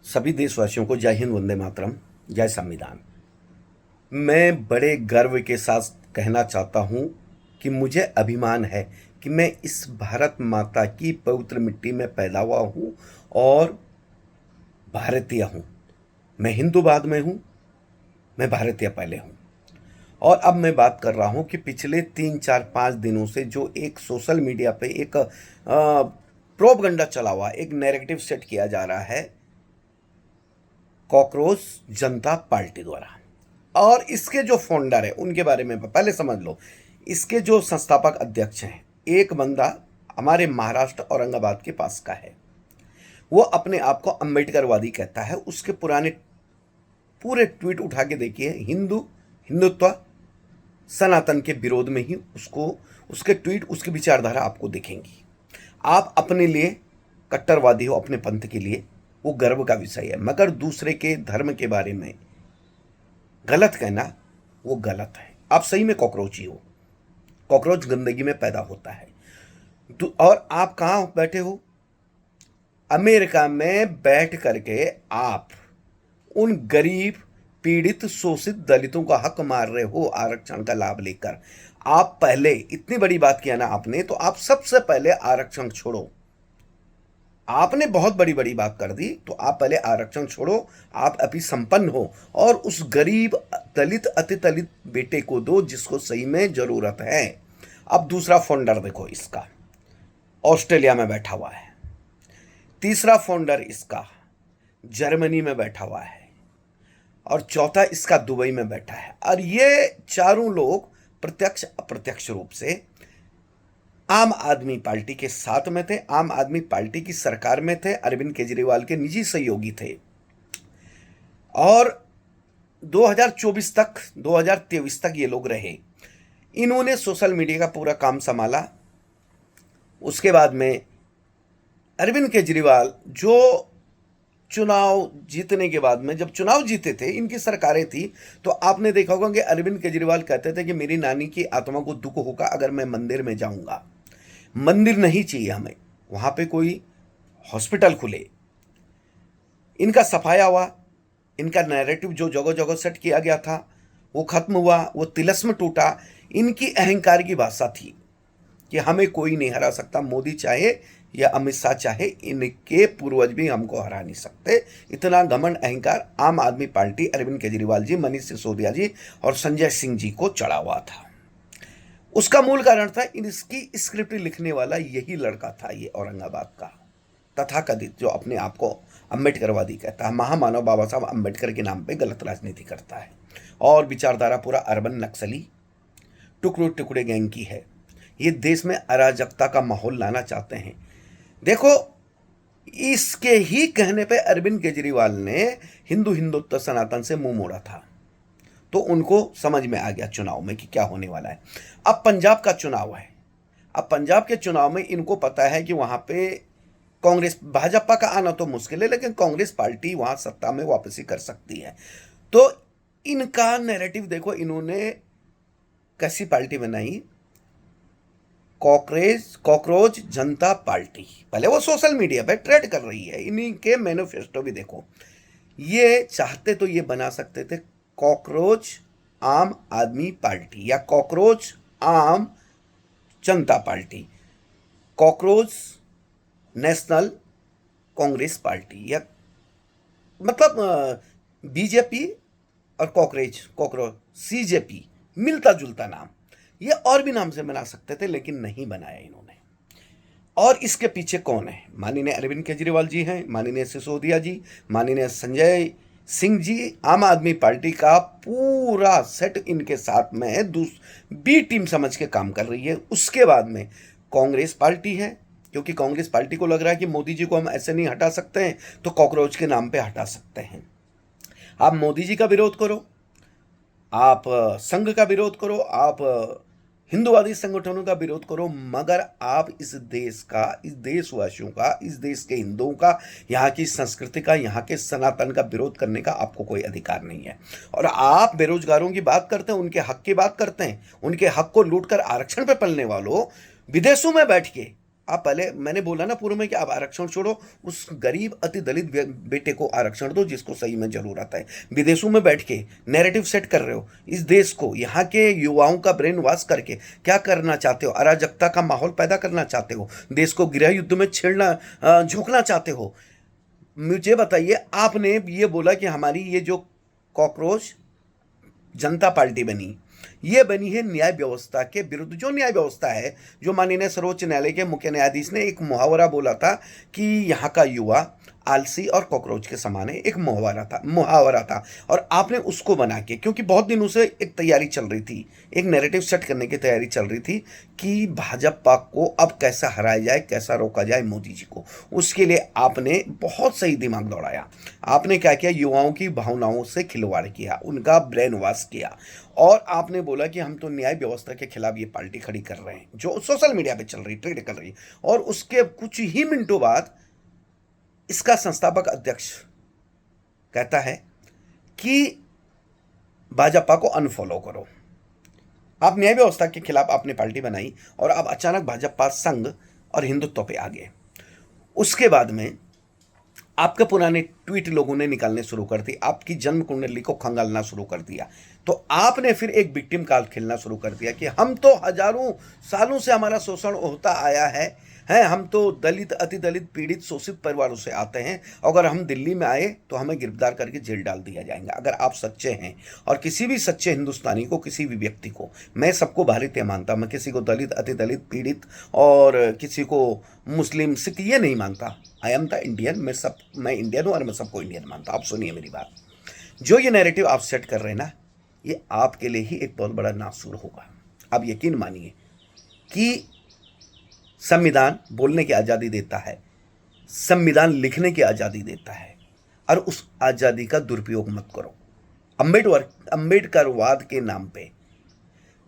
सभी देशवासियों को जय हिंद, वंदे मातरम, जय संविधान। मैं बड़े गर्व के साथ कहना चाहता हूँ कि मुझे अभिमान है कि मैं इस भारत माता की पवित्र मिट्टी में पैदा हुआ हूँ और भारतीय हूँ। मैं हिंदू बाद में हूँ, मैं भारतीय पहले हूँ। और अब मैं बात कर रहा हूँ कि पिछले 3 4 5 दिनों से जो एक सोशल मीडिया पे एक प्रोपगंडा चला हुआ, एक नैरेटिव सेट किया जा रहा है कॉकरोच जनता पार्टी द्वारा। और इसके जो फाउंडर है उनके बारे में पहले समझ लो। इसके जो संस्थापक अध्यक्ष हैं, एक बंदा हमारे महाराष्ट्र औरंगाबाद के पास का है। वो अपने आप को अम्बेडकरवादी कहता है। उसके पुराने पूरे ट्वीट उठा के देखिए, हिंदुत्व सनातन के विरोध में ही उसको, उसके ट्वीट, उसकी विचारधारा आपको दिखेंगी। आप अपने लिए कट्टरवादी हो, अपने पंथ के लिए, वो गर्व का विषय है, मगर दूसरे के धर्म के बारे में गलत कहना वो गलत है। आप सही में कॉकरोच ही हो। कॉकरोच गंदगी में पैदा होता है। और आप कहां बैठे हो? अमेरिका में बैठ करके आप उन गरीब, पीड़ित, शोषित दलितों का हक मार रहे हो आरक्षण का लाभ लेकर। आप पहले इतनी बड़ी बात किया ना आपने, तो आप सबसे पहले आरक्षण छोड़ो। आपने बहुत बड़ी बड़ी बात कर दी, तो आप पहले आरक्षण छोड़ो। आप अभी संपन्न हो और उस गरीब, दलित, अति दलित बेटे को दो जिसको सही में जरूरत है। अब दूसरा फाउंडर देखो इसका, ऑस्ट्रेलिया में बैठा हुआ है। तीसरा फाउंडर इसका जर्मनी में बैठा हुआ है। और चौथा इसका दुबई में बैठा है। और ये चारों लोग प्रत्यक्ष अप्रत्यक्ष रूप से आम आदमी पार्टी के साथ में थे, आम आदमी पार्टी की सरकार में थे, अरविंद केजरीवाल के निजी सहयोगी थे। और 2024 तक, 2023 तक ये लोग रहे। इन्होंने सोशल मीडिया का पूरा काम संभाला। उसके बाद में अरविंद केजरीवाल जो चुनाव जीतने के बाद में, जब चुनाव जीते थे, इनकी सरकारें थी, तो आपने देखा होगा कि अरविंद केजरीवाल कहते थे कि मेरी नानी की आत्मा को दुख होगा अगर मैं मंदिर में जाऊंगा। मंदिर नहीं चाहिए हमें, वहां पे कोई हॉस्पिटल खुले। इनका सफाया हुआ। इनका नैरेटिव जो जगह जगह सेट किया गया था वो खत्म हुआ, वो तिलस्म टूटा। इनकी अहंकार की भाषा थी कि हमें कोई नहीं हरा सकता, मोदी चाहे या अमित शाह चाहे, इनके पूर्वज भी हमको हरा नहीं सकते। इतना घमंड, अहंकार आम आदमी पार्टी, अरविंद केजरीवाल जी, मनीष सिसोदिया जी और संजय सिंह जी को चढ़ा हुआ था। उसका मूल कारण था, इसकी स्क्रिप्ट लिखने वाला यही लड़का था, ये औरंगाबाद का तथाकथित, जो अपने आप को अम्बेडकरवादी कहता है, महामानव बाबा साहब अम्बेडकर के नाम पे गलत राजनीति करता है। और विचारधारा पूरा अर्बन नक्सली, टुकड़े टुकड़े गैंग की है। ये देश में अराजकता का माहौल लाना चाहते हैं। देखो, इसके ही कहने पे अरविंद केजरीवाल ने हिंदू, हिंदुत्व, सनातन से मुंह मोड़ा था। तो उनको समझ में आ गया चुनाव में कि क्या होने वाला है। अब पंजाब का चुनाव है। अब पंजाब के चुनाव में इनको पता है कि वहां पे कांग्रेस, भाजपा का आना तो मुश्किल है, लेकिन कांग्रेस पार्टी वहां सत्ता में वापसी कर सकती है। तो इनका नैरेटिव देखो, इन्होंने कैसी पार्टी बनाई, कॉकरोच जनता पार्टी। पहले वो सोशल मीडिया पे ट्रेड कर रही है। इन्हीं के मैनिफेस्टो भी देखो। ये चाहते तो ये बना सकते थे कॉकरोच आम आदमी पार्टी या कॉकरोच आम जनता party, cockroach national Congress party, या मतलब बीजेपी और कॉकरोच सीजेपी, मिलता जुलता नाम। ये और भी नाम से बना सकते थे, लेकिन नहीं बनाया इन्होंने। और इसके पीछे कौन है? माननीय अरविंद केजरीवाल जी हैं, माननीय सिसोदिया जी, माननीय संजय सिंह जी। आम आदमी पार्टी का पूरा सेट इनके साथ में है, बी टीम समझ के काम कर रही है। उसके बाद में कांग्रेस पार्टी है, क्योंकि कांग्रेस पार्टी को लग रहा है कि मोदी जी को हम ऐसे नहीं हटा सकते हैं, तो कॉकरोच के नाम पे हटा सकते हैं। आप मोदी जी का विरोध करो, आप संघ का विरोध करो, आप हिंदुवादी संगठनों का विरोध करो, मगर आप इस देश का, इस देशवासियों का, इस देश के हिंदुओं का, यहाँ की संस्कृति का, यहाँ के सनातन का विरोध करने का आपको कोई अधिकार नहीं है। और आप बेरोजगारों की बात करते हैं, उनके हक की बात करते हैं, उनके हक को लूटकर आरक्षण पे पलने वालों, विदेशों में बैठ के आप पहले, मैंने बोला ना पूर्व में कि आप आरक्षण छोड़ो, उस गरीब अति दलित बेटे को आरक्षण दो जिसको सही में जरूरत है। विदेशों में बैठ के नैरेटिव सेट कर रहे हो, इस देश को, यहाँ के युवाओं का ब्रेन वॉश करके क्या करना चाहते हो? अराजकता का माहौल पैदा करना चाहते हो, देश को गृह युद्ध में छेड़ना, झोंकना चाहते हो। मुझे बताइए, आपने ये बोला कि हमारी ये जो कॉकरोच जनता पार्टी बनी, ये बनी है न्याय व्यवस्था के विरुद्ध। जो न्याय व्यवस्था है, जो माननीय सर्वोच्च न्यायालय के मुख्य न्यायाधीश ने एक मुहावरा बोला था कि यहाँ का युवा आलसी और कॉकरोच के समान है, एक मुहावरा था। और आपने उसको बना के, क्योंकि बहुत दिनों से एक तैयारी चल रही थी, एक नैरेटिव सेट करने की तैयारी चल रही थी कि भाजपा को अब कैसा हराया जाए, कैसा रोका जाए मोदी जी को। उसके लिए आपने बहुत सही दिमाग दौड़ाया। आपने क्या किया? युवाओं की भावनाओं से खिलवाड़ किया, उनका ब्रेन वॉश किया, और आपने बोला कि हम तो न्याय व्यवस्था के खिलाफ ये पार्टी खड़ी कर रहे हैं, जो सोशल मीडिया पे चल रही, ट्रेड कर रही। और उसके कुछ ही मिनटों बाद इसका संस्थापक अध्यक्ष कहता है कि भाजपा को अनफॉलो करो। आप न्याय व्यवस्था के खिलाफ आपने पार्टी बनाई और आप अचानक भाजपा संघ और हिंदुत्व पे आ गए। उसके बाद में आपके पुराने ट्वीट लोगों ने निकालने शुरू कर दी, आपकी जन्म कुंडली को खंगालना शुरू कर दिया। तो आपने फिर एक विक्टिम कार्ड खेलना शुरू कर दिया कि हम तो हजारों सालों से हमारा शोषण होता आया है, हम तो दलित, अति दलित, पीड़ित, शोषित परिवारों से आते हैं। अगर हम दिल्ली में आए तो हमें गिरफ्तार करके जेल डाल दिया जाएगा। अगर आप सच्चे हैं, और किसी भी सच्चे हिंदुस्तानी को, किसी भी व्यक्ति को, मैं सबको भारतीय मानता, मैं किसी को दलित, अति दलित, पीड़ित और किसी को मुस्लिम, सिख ये नहीं मानता। आई एम द इंडियन, मैं इंडियन हूँ और मैं सबको इंडियन मानता। आप सुनिए मेरी बात, जो ये नैरेटिव आप सेट कर रहे हैं ना, ये आपके लिए ही एक बहुत बड़ा नासूर होगा। आप यकीन मानिए कि संविधान बोलने की आज़ादी देता है, संविधान लिखने की आज़ादी देता है, और उस आज़ादी का दुरुपयोग मत करो अम्बेडकरवाद के नाम पे।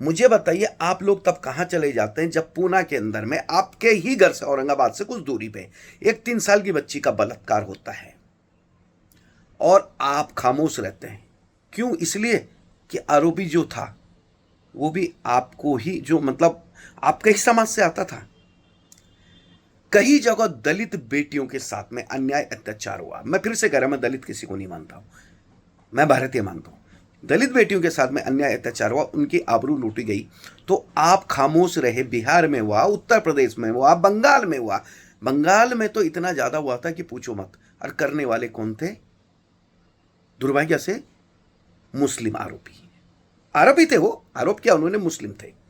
मुझे बताइए, आप लोग तब कहाँ चले जाते हैं जब पूना के अंदर में आपके ही घर से, औरंगाबाद से कुछ दूरी पे, एक 3 साल की बच्ची का बलात्कार होता है और आप खामोश रहते हैं। क्यों? इसलिए कि आरोपी जो था वो भी आपको ही, जो मतलब आपके ही समाज से आता था। कई जगह दलित बेटियों के साथ में अन्याय, अत्याचार हुआ। मैं फिर से कह रहा हूं, मैं दलित किसी को नहीं मानता हूं, मैं भारतीय मानता हूं। दलित बेटियों के साथ में अन्याय, अत्याचार हुआ, उनकी आबरू लूटी गई, तो आप खामोश रहे। बिहार में हुआ, उत्तर प्रदेश में हुआ, बंगाल में हुआ। बंगाल में तो इतना ज्यादा हुआ था कि पूछो मत। और करने वाले कौन थे? दुर्भाग्य से मुस्लिम आरोपी थे। वो आरोप किया उन्होंने, मुस्लिम थे।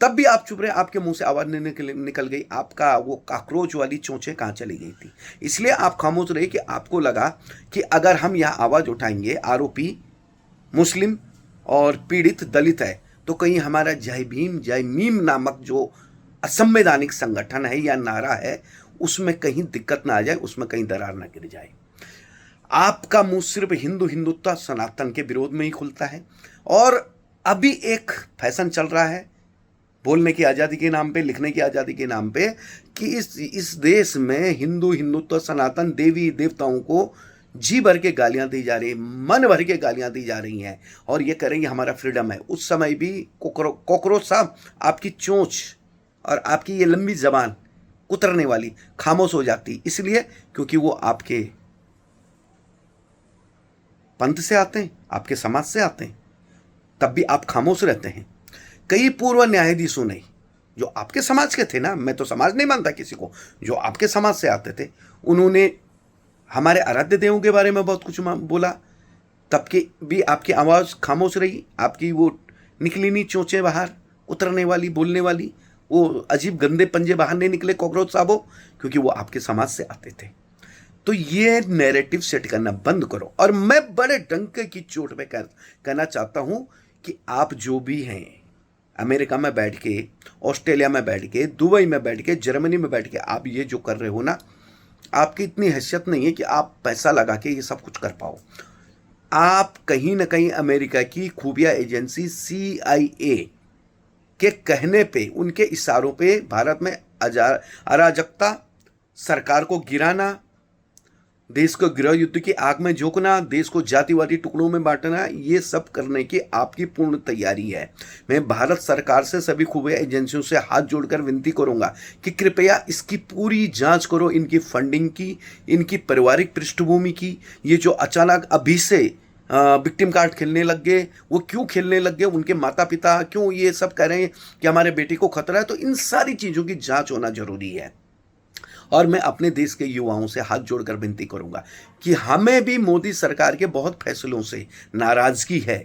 तब भी आप चुप रहे, आपके मुंह से आवाज निकल गई। आपका वो काकरोच वाली चोंचें कहाँ चली गई थी? इसलिए आप खामोश रहे कि आपको लगा कि अगर हम यह आवाज उठाएंगे, आरोपी मुस्लिम और पीड़ित दलित है, तो कहीं हमारा जय भीम जय मीम नामक जो असंवैधानिक संगठन है या नारा है, उसमें कहीं दिक्कत ना आ जाए, उसमें कहीं दरार ना गिर जाए। आपका मुंह सिर्फ हिंदुत्व, सनातन के विरोध में ही खुलता है। और अभी एक फैशन चल रहा है बोलने की आज़ादी के नाम पे, लिखने की आज़ादी के नाम पे, कि इस देश में हिंदुत्व, सनातन, देवी देवताओं को जी भर के गालियां दी जा रही है, मन भर के गालियां दी जा रही हैं, और ये करेंगे हमारा फ्रीडम है। उस समय भी कॉकरोच साहब, आपकी चोंच और आपकी ये लंबी जबान कुतरने वाली खामोश हो जाती, इसलिए क्योंकि वो आपके पंथ से आते हैं, आपके समाज से आते हैं, तब भी आप खामोश रहते हैं। कई पूर्व न्यायाधीशों ने, जो आपके समाज के थे ना, मैं तो समाज नहीं मानता किसी को, जो आपके समाज से आते थे, उन्होंने हमारे आराध्य देवों के बारे में बहुत कुछ बोला, तब के भी आपकी आवाज़ खामोश रही। आपकी वो निकली नहीं चोंचें बाहर, उतरने वाली, बोलने वाली, वो अजीब गंदे पंजे बाहर नहीं निकले कॉकरोच साहबों, क्योंकि वो आपके समाज से आते थे। तो ये नैरेटिव सेट करना बंद करो। और मैं बड़े डंके की चोट पे कहना चाहता हूं कि आप जो भी हैं, अमेरिका में बैठ के, ऑस्ट्रेलिया में बैठ के, दुबई में बैठ के, जर्मनी में बैठ के आप ये जो कर रहे हो ना, आपकी इतनी हैसियत नहीं है कि आप पैसा लगा के ये सब कुछ कर पाओ। आप कहीं ना कहीं अमेरिका की खुफिया एजेंसी CIA के कहने पे, उनके इशारों पे भारत में अराजकता, सरकार को गिराना, देश को गृह युद्ध की आग में झोंकना, देश को जातिवादी टुकड़ों में बांटना, ये सब करने की आपकी पूर्ण तैयारी है। मैं भारत सरकार से, सभी खुफिया एजेंसियों से हाथ जोड़कर विनती करूंगा कि कृपया इसकी पूरी जांच करो, इनकी फंडिंग की, इनकी पारिवारिक पृष्ठभूमि की। ये जो अचानक अभी से विक्टिम कार्ड खेलने लग गए, वो क्यों खेलने लग गए, उनके माता पिता क्यों ये सब कह रहे हैं कि हमारे बेटे को खतरा है, तो इन सारी चीज़ों की जांच होना जरूरी है। और मैं अपने देश के युवाओं से हाथ जोड़कर विनती करूंगा कि हमें भी मोदी सरकार के बहुत फैसलों से नाराजगी है,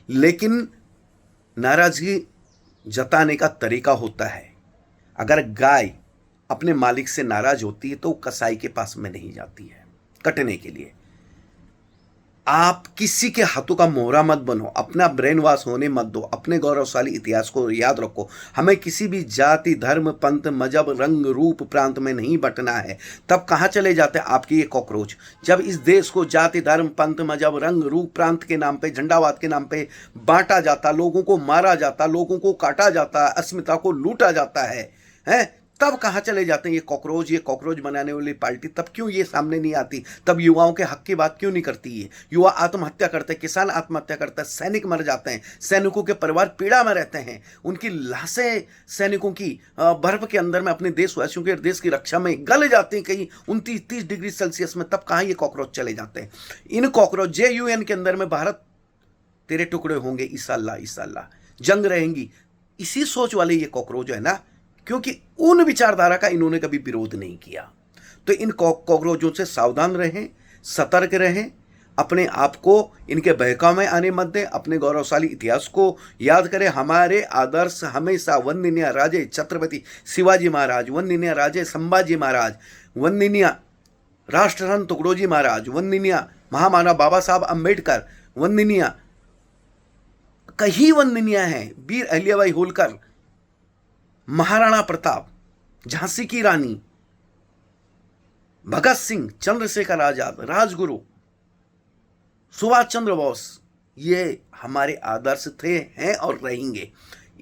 लेकिन नाराजगी जताने का तरीका होता है। अगर गाय अपने मालिक से नाराज होती है तो वो कसाई के पास में नहीं जाती है कटने के लिए। आप किसी के हाथों का मोहरा मत बनो, अपना ब्रेन वॉश होने मत दो, अपने गौरवशाली इतिहास को याद रखो। हमें किसी भी जाति, धर्म, पंथ, मजहब, रंग, रूप, प्रांत में नहीं बंटना है। तब कहाँ चले जाते हैं आपके ये कॉकरोच, जब इस देश को जाति, धर्म, पंथ, मजहब, रंग, रूप, प्रांत के नाम पे, झंडावाद के नाम पे बांटा जाता, लोगों को मारा जाता, लोगों को काटा जाता, अस्मिता को लूटा जाता है तब कहाँ चले जाते हैं ये कॉकरोच बनाने वाली पार्टी। तब क्यों ये सामने नहीं आती, तब युवाओं के हक की बात क्यों नहीं करती है। युवा आत्महत्या करते हैं, किसान आत्महत्या करता है, सैनिक मर जाते हैं, सैनिकों के परिवार पीड़ा में रहते हैं, उनकी लाशें सैनिकों की बर्फ के अंदर में अपने देशवासियों के देश की रक्षा में गल जाती हैं कहीं 29-30 डिग्री सेल्सियस में। तब कहाँ ये कॉकरोच चले जाते हैं। इन कॉकरोच JUN के अंदर में भारत तेरे टुकड़े होंगे, इंशाल्लाह जंग रहेंगी। इसी सोच वाले ये कॉकरोच है ना, क्योंकि उन विचारधारा का इन्होंने कभी विरोध नहीं किया। तो इन कॉकरोचों से सावधान रहें, सतर्क रहें, अपने आप को इनके बहकाव में आने मत दें, अपने गौरवशाली इतिहास को याद करें। हमारे आदर्श हमेशा वंदनीय राजे छत्रपति शिवाजी महाराज, वंदनीय राजे संभाजी महाराज, वंदनीय राष्ट्ररत्न तुकडोजी महाराज, वंदनीय महामानव बाबा साहब अंबेडकर, वंदनीय कई वंदनीय हैं, वीर अहिल्याबाई होलकर, महाराणा प्रताप, झांसी की रानी, भगत सिंह, चंद्रशेखर आजाद, राजगुरु, सुभाष चंद्र बोस, ये हमारे आदर्श थे, हैं और रहेंगे।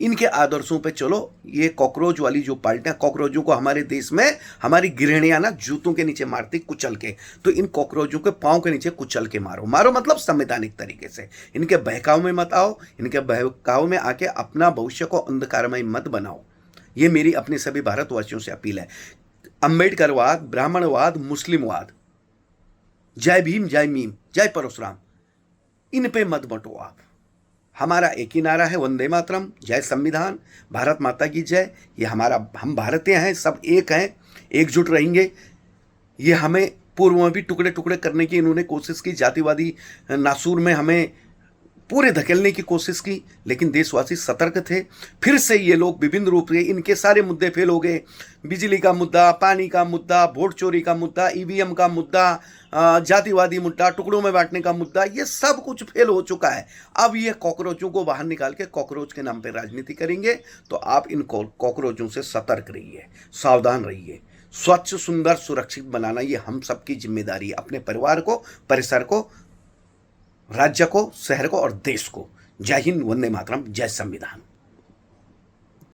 इनके आदर्शों पे चलो। ये कॉकरोच वाली जो पार्टियां, कॉकरोचों को हमारे देश में हमारी गृहिणियां ना जूतों के नीचे मारती कुचल के, तो इन कॉकरोचों के पांव के नीचे कुचल के मारो मतलब संवैधानिक तरीके से। इनके बहकाव में मत आओ, इनके बहकाव में आके अपना भविष्य को अंधकारमय मत बनाओ। ये मेरी अपने सभी भारतवासियों से अपील है। अंबेडकरवाद, ब्राह्मणवाद, मुस्लिमवाद, जय भीम, जय मीम, जय परशुराम, इन पे मत बंटो आप। हमारा एक ही नारा है, वंदे मातरम, जय संविधान, भारत माता की जय। ये हम भारतीय हैं, सब एक हैं, एकजुट रहेंगे। ये हमें पूर्व में भी टुकड़े टुकड़े करने की इन्होंने कोशिश की, जातिवादी नासूर में हमें पूरे धकेलने की कोशिश की, लेकिन देशवासी सतर्क थे। फिर से ये लोग विभिन्न रूप से, इनके सारे मुद्दे फेल हो गए। बिजली का मुद्दा, पानी का मुद्दा, वोट चोरी का मुद्दा, EVM का मुद्दा, जातिवादी मुद्दा, टुकड़ों में बांटने का मुद्दा, ये सब कुछ फेल हो चुका है। अब ये कॉकरोचों को बाहर निकाल के कॉकरोच के नाम पे राजनीति करेंगे। तो आप इन कॉकरोचों से सतर्क रहिए, सावधान रहिए। स्वच्छ, सुंदर, सुरक्षित बनाना ये हम सबकी जिम्मेदारी है, अपने परिवार को, परिसर को, राज्य को, शहर को और देश को। जय हिंद, वंदे मातरम, जय संविधान।